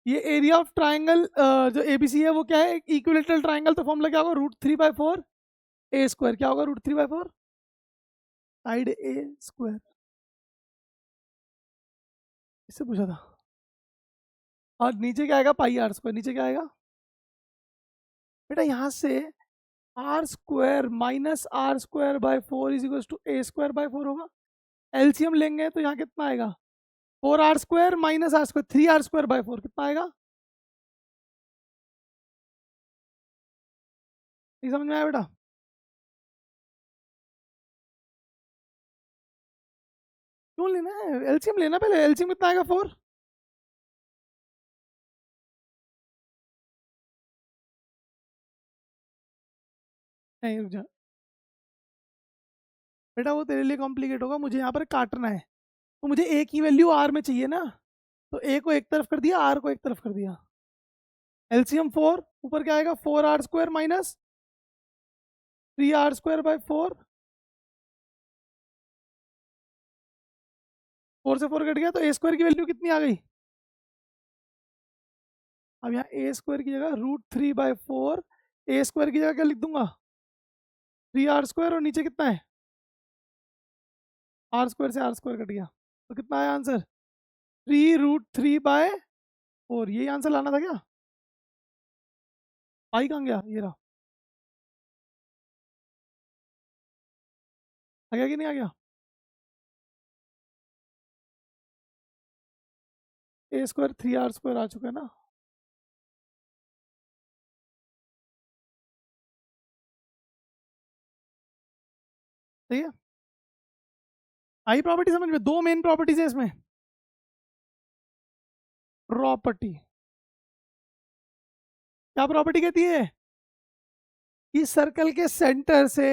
Speaker 1: ये एरिया ऑफ ट्राइंगल जो ABC है वो क्या है? इक्विलेटरल ट्राइंगल, तो फॉर्मूला क्या होगा? √3/4 A²। क्या होगा √3/4? Side A²। इससे पूछा था। और नीचे क्या आएगा? πr²। नीचे क्या आएगा बेटा? यहाँ से R² minus R²/4 is equal to A²/4 होगा। एलसीएम लेंगे तो यहाँ कितना आएगा? 4R² माइनस R², 3R²/4 कितना आएगा? नहीं समझ में आया बेटा? क्यों लेना है? एलसीएम लेना पहले। एलसीएम कितना आएगा? 4। नहीं रुक जा बेटा, वो तेरे लिए कॉम्प्लिकेट होगा, मुझे यहाँ पर काटना है। तो मुझे ए की वैल्यू आर में चाहिए ना, तो ए को एक तरफ कर दिया, आर को एक तरफ कर दिया। एलसीएम 4, ऊपर क्या आएगा? 4R² minus 3R²/4। 4 से 4 कट गया, तो A² की वैल्यू कितनी आ गई? अब यहाँ A² की जगह √3/4, A² की जगह क्या लिख दूंगा? 3R² और नीचे कितना है? R² से R² कट गया, तो कितना आया आंसर? 3√3/4। यही आंसर लाना था क्या? आई कहाँ गया? ये रहा। आ गया कि नहीं आ गया? A² 3R² आ चुका है ना? सही है। आई प्रॉपर्टी समझ में? दो मेन प्रॉपर्टीज है इसमें। प्रॉपर्टी क्या प्रॉपर्टी कहती है? कि सर्कल के सेंटर से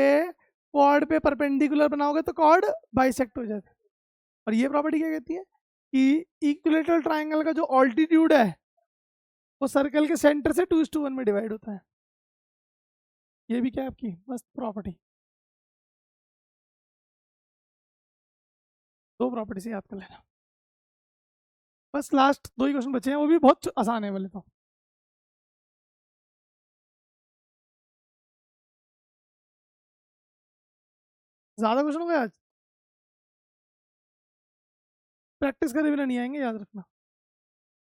Speaker 1: कॉर्ड पे परपेंडिकुलर बनाओगे तो कॉर्ड बाइसेक्ट हो जाता है। और ये प्रॉपर्टी क्या कहती है? कि इक्विलेटरल ट्राइंगल का जो ऑल्टीट्यूड है वो सर्कल के सेंटर से 2:1 में डिवाइड होता है। ये भी क्या है आपकी मस्त प्रॉपर्टी। दो प्रॉपर्टी से याद कर लेना। बस लास्ट दो ही क्वेश्चन बचे हैं, वो भी बहुत आसान है। बोले तो ज्यादा क्वेश्चन हो गए आज, प्रैक्टिस करे बिना नहीं आएंगे, याद रखना।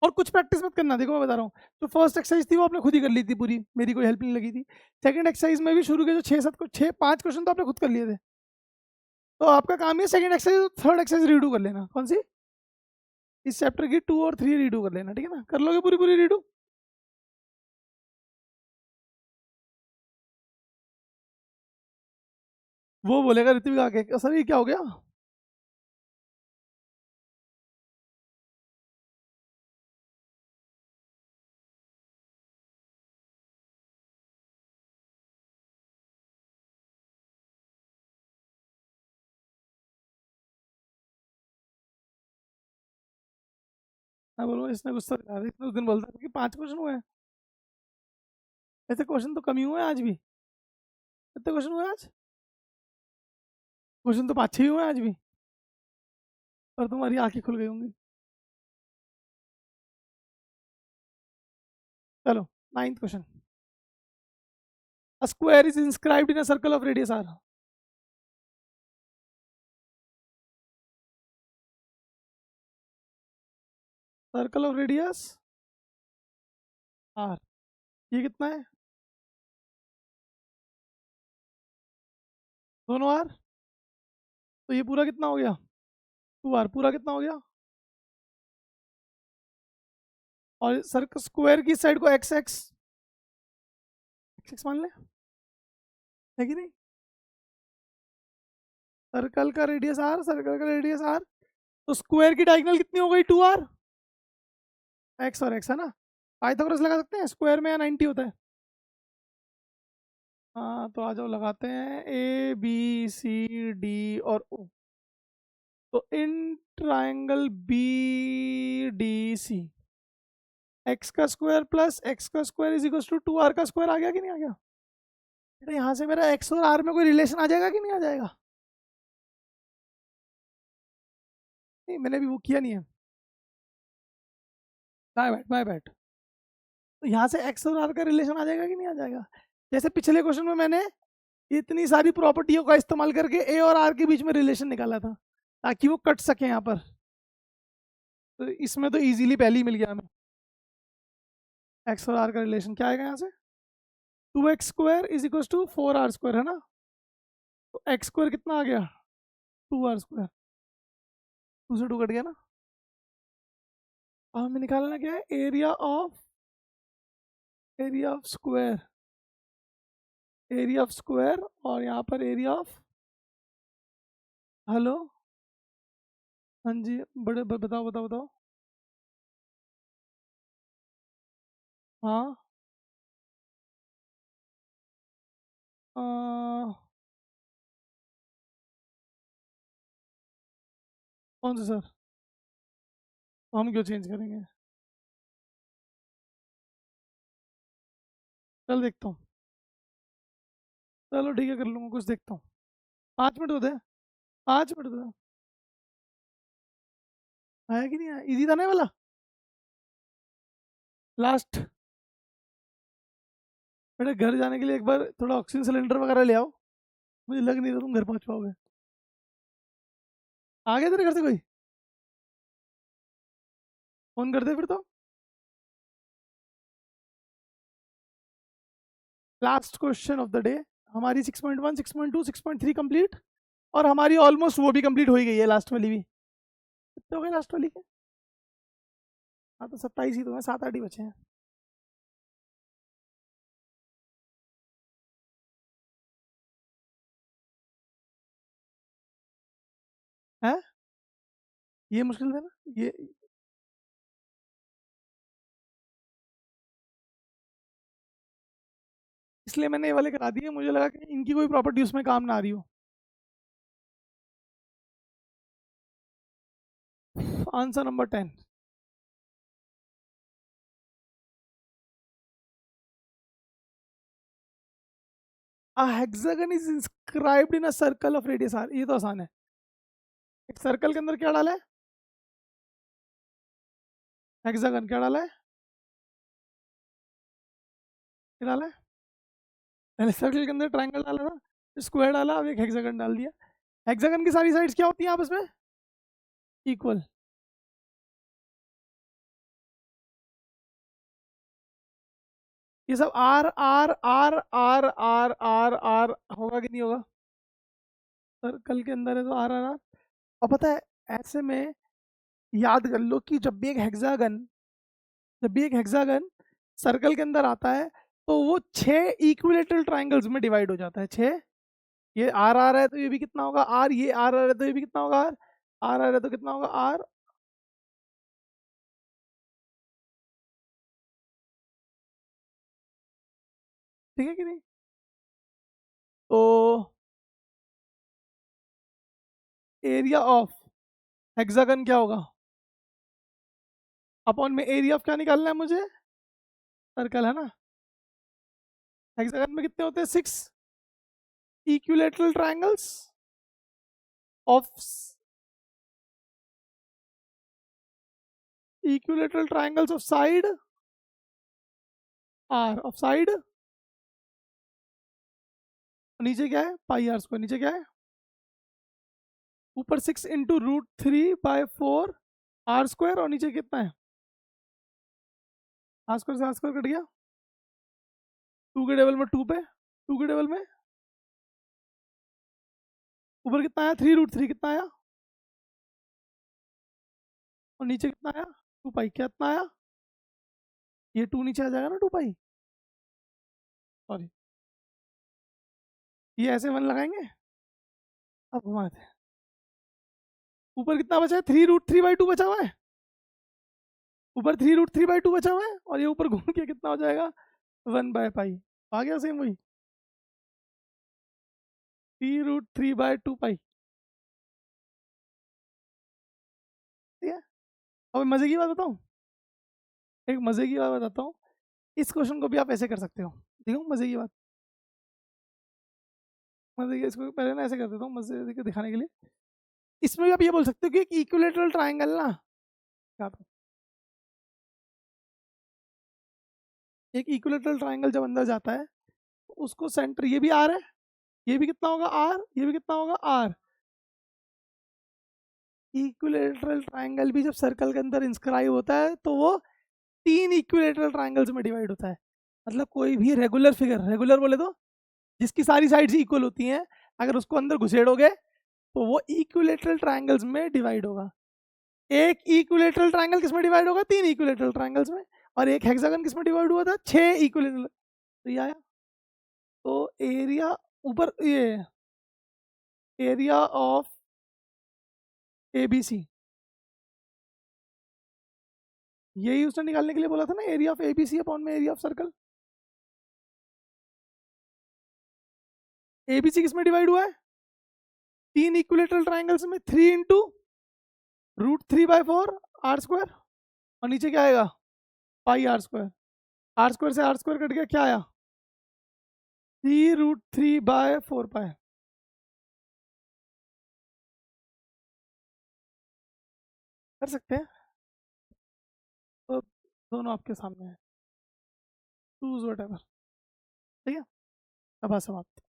Speaker 1: और कुछ प्रैक्टिस मत करना। देखो मैं बता रहा हूँ, जो फर्स्ट एक्सरसाइज थी वो आपने खुद ही कर ली थी पूरी, मेरी कोई हेल्प नहीं लगी थी। सेकंड एक्सरसाइज में भी शुरू के जो 6-7 6-5 क्वेश्चन तो आपने खुद कर लिए थे। तो आपका काम है second exercise third exercise redo कर लेना। कौन सी? इस चैप्टर की 2 और 3 रीडू कर लेना, ठीक है ना? कर लोगे पूरी पूरी रीडू? वो बोलेगा ऋत्विक आके, सर ये क्या हो गया? मैं बोलूँगा इसने गुस्सा दिला दिया, इसने उस दिन बोलता था कि 5 क्वेश्चन हुए हैं। ऐसे क्वेश्चन तो कम ही हुए हैं आज भी। कितने क्वेश्चन हुए आज? क्वेश्चन तो 5-6 ही हुए हैं आज भी। और तुम्हारी आंखें खुल गई होंगी। चलो, 9th question. A square is inscribed in a circle of radius r. Circle of radius r, ये कितना है? दोनों r, तो ये पूरा कितना हो गया? 2r। पूरा कितना हो गया? और सर्कल स्क्वायर की साइड को x x x x मान ले, है कि नहीं? सर्कल का रेडियस r, सर्कल का रेडियस r, तो स्क्वायर की डायगोनल कितनी हो गई? 2r। x और x है ना? पाइथागोरस लगा सकते हैं, स्क्वायर में या 90 होता है। हाँ तो आ जाओ, लगाते हैं ए बी सी डी और ओ। तो in triangle B D C, X का स्क्वायर प्लस एक्स का square is equal to 2r का स्क्वायर। आ गया कि नहीं आ गया? बेटा यहाँ से मेरा एक्स और आर में कोई रिलेशन आ जाएगा कि नहीं आ जाएगा? नहीं, मैंने भी वो किया नहीं है। बाय बैट, बाय बैट। तो यहाँ से एक्स और आर का रिलेशन आ जाएगा कि नहीं आ जाएगा? जैसे पिछले क्वेश्चन में मैंने इतनी सारी प्रॉपर्टियों का इस्तेमाल करके ए और आर के बीच में रिलेशन निकाला था ताकि वो कट सके यहाँ पर। तो इसमें तो इजीली पहले ही मिल गया हमें। एक्स और आर का रिलेशन क्या आएगा यहाँ से? 2x square is equal to 4r square, है ना? तो एक्स स्क्वायर कितना आ गया? 2r square. 2 से 2 कट गया ना? अब हमें निकालना क्या है? Area of square, area of square, और यहाँ पर एरिया ऑफ, हेलो, हाँ जी, बताओ बताओ बताओ। हाँ, अ, कौन सा सर? हम क्यों चेंज करेंगे? चल देखता हूँ। चलो ठीक है, कर लूँगा, कुछ देखता हूँ। 5 मिनट होते हैं, 5 मिनट होते हैं। आया कि नहीं आया? इजी था ना ये वाला? लास्ट। बेटा घर जाने के लिए एक बार थोड़ा ऑक्सीजन सिलेंडर वगैरह ले आओ, मुझे लग नहीं रहा तुम घर पहुँच पाओगे। आ गया तेरे घर से कोई? फोन कर दे फिर तो। Last question of the day. हमारी 6.1, 6.2, 6.3 कंप्लीट, और हमारी ऑलमोस्ट वो भी कंप्लीट हो ही गई है, लास्ट वाली भी। कितने हो गए लास्ट वाली के? हाँ तो 27 ही तो है, 7-8 ही बचे हैं। हैं? ये मुश्किल है ना ये। इसलिए मैंने ये वाले करा दिए, मुझे लगा कि इनकी कोई प्रॉपर्टी उसमें काम ना आ रही हो। Answer number 10। A hexagon is inscribed in a circle of radius R. ये तो आसान है। एक सर्कल के अंदर क्या डाला है? हेक्सागन। क्या डाला है? क्या डाला है? पहले सर्कल के अंदर ट्राइंगल डाला था, स्क्वायर डाला, अब एक हेक्सागन डाल दिया। हेक्सागन की सारी साइड्स क्या होती हैं आपस में? इक्वल। ये सब R R R R R R R होगा कि नहीं होगा? सर्कल के अंदर है तो आर आर आर। और पता है, ऐसे में याद कर लो कि जब भी एक हेक्सागन सर्कल के अंदर आता है तो वो 6 इक्विलेटरल ट्राइंगल्स में डिवाइड हो जाता है। 6। ये आर आर है तो ये भी कितना होगा आर, ये आर आर है तो ये भी कितना होगा आर, आर आर है तो कितना होगा आर। ठीक है कि नहीं? तो एरिया ऑफ हेक्सागन क्या होगा? अपॉन में एरिया ऑफ क्या निकालना है मुझे? सर्कल है ना। हेक्सागन में कितने होते हैं? 6 equilateral triangles of equilateral triangles of side R, of side. नीचे क्या है? Pi R square. नीचे क्या है? ऊपर 6 × √3/4 आर स्क्वायर, और नीचे कितना है? आर स्क्वायर से आर स्क्वायर कट गया। 2 के टेबल में 2 पे, 2 के टेबल में ऊपर कितना आया? 3√3 कितना आया? और नीचे कितना आया? 2 पाई। क्या कितना आया? ये 2 नीचे आ जाएगा ना, 2 पाई। सॉरी, ये ऐसे 1 लगाएंगे। अब घुमाते हैं। ऊपर कितना बचा है? 3√3/2 बचा हुआ है। ऊपर 3√3/2 बचा हुआ है, और ये ऊपर घूम के कितना हो जाएगा? 1/पाई। आ गया सेम वही, 3√3/2 पाई। ठीक है। अब मजे की बात बताऊं, एक मजे की बात बताता हूँ। इस क्वेश्चन को भी आप ऐसे कर सकते हो। देखो मजे की बात, मजे की, इसको पहले ना ऐसे कर देता हूँ मजे के दिखाने के लिए। इसमें भी आप ये बोल सकते हो कि एक इक्विलेटरल ट्राइंगल ना, क्या था? एक इक्विलेटरल ट्राइंगल जब अंदर जाता है तो उसको सेंटर, ये भी आर है, ये भी कितना होगा आर, ये भी कितना होगा आर। इक्विलेटरल ट्राइंगल भी जब सर्कल के अंदर इंस्क्राइब होता है तो वो 3 इक्विलेटरल ट्राइंगल्स में डिवाइड होता है। मतलब कोई भी रेगुलर फिगर, रेगुलर बोले तो जिसकी सारी साइड्स इक्वल होती हैं, अगर उसको अंदर घुसेड़ोगे तो वो इक्विलेटरल ट्राइंगल्स में डिवाइड होगा। एक इक्विलेटरल ट्राइंगल किस में डिवाइड होगा? 3 इक्विलेटरल ट्राइंगल्स में। और एक हेक्सागन किस में डिवाइड हुआ था? 6 इक्विलेटरल। तो ये आया। तो एरिया, ऊपर ये area of A B C, यही उसने निकालने के लिए बोला था ना, area of A B C upon में area of circle. A B C किस में डिवाइड हुआ है? 3 इक्विलेटरल ट्राइंगल्स में। 3 × √3/4 आर स्क्वायर, और नीचे क्या आएगा? पाई आर स्क्वायर। आर स्क्वायर से आर स्क्वायर कट गया, क्या आया? 3√3/4 पाई। कर सकते हैं। तो दोनों आपके सामने है, चूज वट एवर। ठीक है। अब समाप्त।